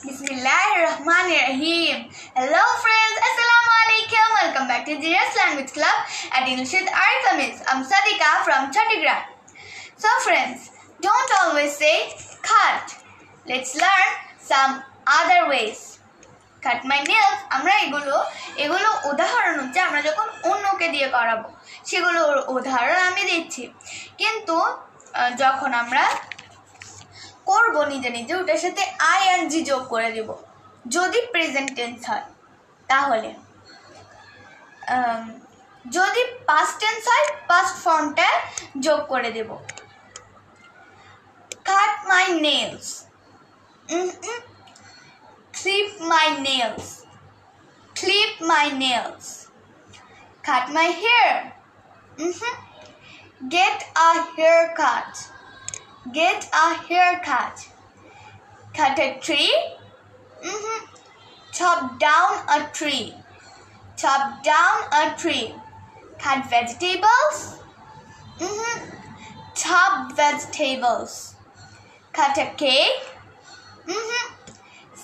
Bismillahirrahmanirrahim. Hello friends, Assalamualaikum. Welcome back to GS Language Club at Inshid Arkamis. I'm Sadika from Chattigram. So friends, don't always say cut. Let's learn some other ways. Cut my nails. আমরা এগুলো উদাহরণ হচ্ছে আমরা যখন অন্যকে দিয়ে করাবো সেগুলোর উদাহরণ আমি দিচ্ছি। কিন্তু যখন আমরা করব নিজে নিজে ওটার সাথে আইএনজি যোগ করে দেব যদি প্রেজেন্ট টেন্স হয়। তাহলে যদি পাস্ট টেন্স হয় পাস্ট ফর্মটা যোগ করে দেব। Cut my nails, clip my nails, clip my nails. Cut my hair, get a haircut, get a haircut. Cut a tree, chop down a tree, chop down a tree. Cut vegetables, chop vegetables. Cut a cake,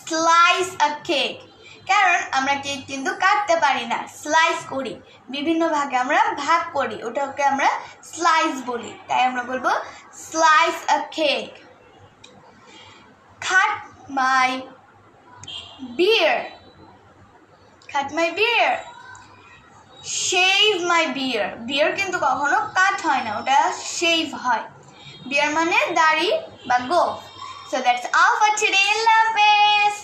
slice a cake. কারণ আমরা cake কিন্তু কাটতে পারি না, slice করি, বিভিন্ন ভাগে আমরা ভাগ করি, ওটাকে আমরা স্লাইস বলি, তাই আমরা বলবো স্লাইস আ কেক। কাট মাই বিয়ার্ড, কাট মাই বিয়ার্ড, শেভ মাই বিয়ার্ড। বিয়ার্ড কিন্তু কখনো কাট হয় না, ওটা শেভ হয়। বিয়ার্ড মানে দাড়ি বা গোঁফ। So that's all for today. আল্লাহ হাফেজ।